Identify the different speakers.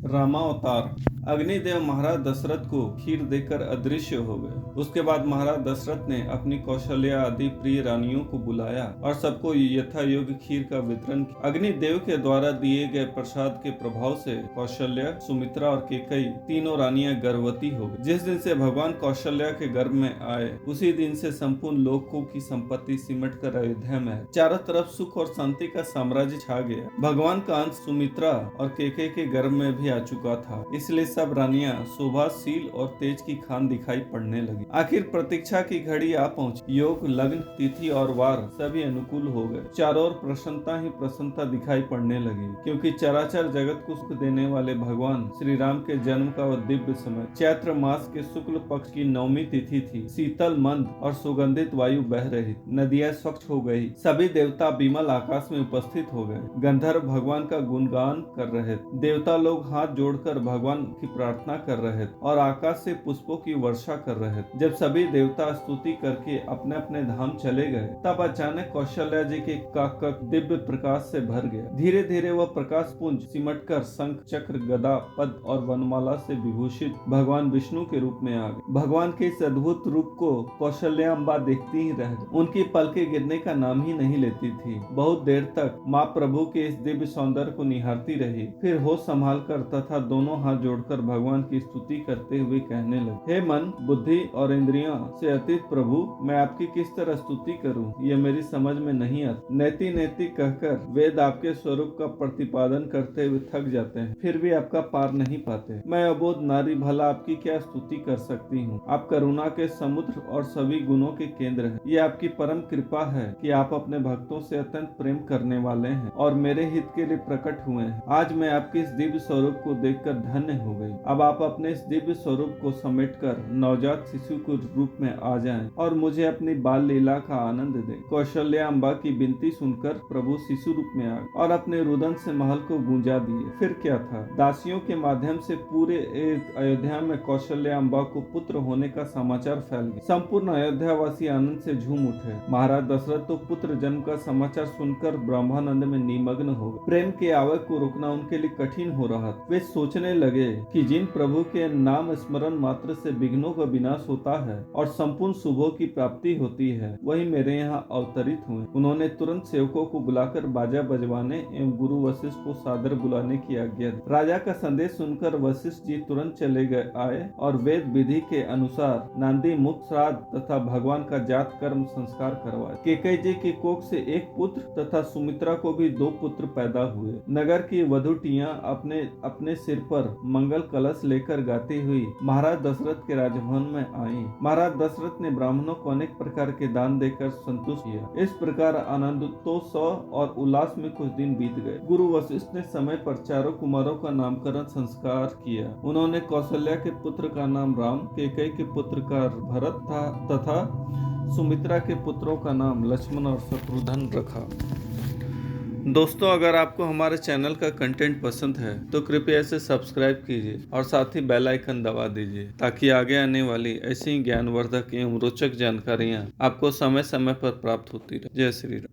Speaker 1: रामावतार। अग्निदेव महाराज दशरथ को खीर देकर अदृश्य हो गए। उसके बाद महाराज दशरथ ने अपनी कौशल्या आदि प्रिय रानियों को बुलाया और सबको यथा योग्य खीर का वितरण किया। अग्निदेव के द्वारा दिए गए प्रसाद के प्रभाव से कौशल्या, सुमित्रा और केकई तीनों रानियां गर्भवती हो गई। जिस दिन से भगवान कौशल्या के गर्भ में आए उसी दिन से संपूर्ण लोकों की संपत्ति सिमट कर अयोध्या में है। चारों तरफ सुख और शांति का साम्राज्य छा गया। भगवान का अंश सुमित्रा और केकई के गर्भ में भी आ चुका था, इसलिए सब रानियां शोभाशील और तेज की खान दिखाई पड़ने लगी। आखिर प्रतीक्षा की घड़ी आ पहुंची। योग, लग्न, तिथि और वार सभी अनुकूल हो गए। चारों ओर प्रसन्नता ही प्रसन्नता दिखाई पड़ने लगी, क्योंकि चराचर जगत को सुख देने वाले भगवान श्री राम के जन्म का वह दिव्य समय चैत्र मास के शुक्ल पक्ष की 9वीं तिथि थी। शीतल, मंद और सुगंधित वायु बह रही, नदियां स्वच्छ हो गई, सभी देवता विमल आकाश में उपस्थित हो गए। गंधर्व भगवान का गुणगान कर रहे थे। देवता लोग हाथ जोड़कर भगवान की प्रार्थना कर रहे थे और आकाश से पुष्पों की वर्षा कर रहे थे। जब सभी देवता स्तुति करके अपने अपने धाम चले गए, तब अचानक कौशल्या जी के काकक दिव्य प्रकाश से भर गया। धीरे धीरे वह प्रकाश पुंज सिमटकर शंख, चक्र, गदा, पद और वनमाला से विभूषित भगवान विष्णु के रूप में आ गए। भगवान के इस अद्भुत रूप को कौशल्याम्बा देखती ही रह गई। उनकी पलकें गिरने का नाम ही नहीं लेती थी। बहुत देर तक माँ प्रभु के इस दिव्य सौंदर्य को निहारती रही, फिर होश संभालकर तथा दोनों हाथ जोड़कर भगवान की स्तुति करते हुए कहने लगे, हे मन, बुद्धि और इंद्रियों से अतीत प्रभु, मैं आपकी किस तरह स्तुति करूं, यह मेरी समझ में नहीं आता। नैति नैति कहकर वेद आपके स्वरूप का प्रतिपादन करते हुए थक जाते हैं, फिर भी आपका पार नहीं पाते। मैं अबोध नारी भला आपकी क्या स्तुति कर सकती हूँ। आप करुणा के समुद्र और सभी गुणों के केंद्र हैं। ये आपकी परम कृपा है कि आप अपने भक्तों से अत्यंत प्रेम करने वाले हैं और मेरे हित के लिए प्रकट हुए हैं। आज मैं आपके इस दिव्य स्वरूप को देखकर धन्य हो गई। अब आप अपने इस दिव्य स्वरूप को समेटकर नवजात शिशु के रूप में आ जाएं और मुझे अपनी बाल लीला का आनंद दें। कौशल्याम्बा की विनती सुनकर प्रभु शिशु रूप में आ गए और अपने रुदन से महल को गूंजा दिए। फिर क्या था, दासियों के माध्यम से पूरे अयोध्या में कौशल्याम्बा को पुत्र होने का समाचार फैल गया। संपूर्ण अयोध्यावासी आनंद से झूम उठे। महाराज दशरथ तो पुत्र जन्म का समाचार सुनकर ब्रह्मानंद में निमग्न हो गए। प्रेम के आवेग को रोकना उनके लिए कठिन हो रहा था। वे सोचने लगे कि जिन प्रभु के नाम स्मरण मात्र से विघ्नों का विनाश होता है और संपूर्ण शुभों की प्राप्ति होती है, वही मेरे यहाँ अवतरित हुए। उन्होंने तुरंत सेवकों को बुलाकर बाजा बजवाने एवं गुरु वशिष्ठ को सादर बुलाने की आज्ञा दी। राजा का संदेश सुनकर वशिष्ठ जी तुरंत चले गए आए और वेद विधि के अनुसार नांदी मुख श्राद्ध तथा भगवान का जात कर्म संस्कार करवाए। केकई जी की कोख से एक पुत्र तथा सुमित्रा को भी 2 पुत्र पैदा हुए। नगर की वधूटियां अपने अपने सिर पर मंगल कलश लेकर गाती हुई महाराज दशरथ के राजभवन में आईं। महाराज दशरथ ने ब्राह्मणों को अनेक प्रकार के दान देकर संतुष्ट किया। इस प्रकार आनंदोत्सव और उल्लास में कुछ दिन बीत गए। गुरु वशिष्ठ ने समय पर चारों कुमारों का नामकरण संस्कार किया। उन्होंने कौशल्या के पुत्र का नाम राम, केकई के पुत्र का भरत था तथा सुमित्रा के पुत्रों का नाम लक्ष्मण और शत्रुघ्न रखा। दोस्तों, अगर आपको हमारे चैनल का कंटेंट पसंद है तो कृपया इसे सब्सक्राइब कीजिए और साथ ही बेल आइकन दबा दीजिए, ताकि आगे आने वाली ऐसी ज्ञानवर्धक एवं रोचक जानकारियाँ आपको समय समय पर प्राप्त होती रहे। जय श्री राम।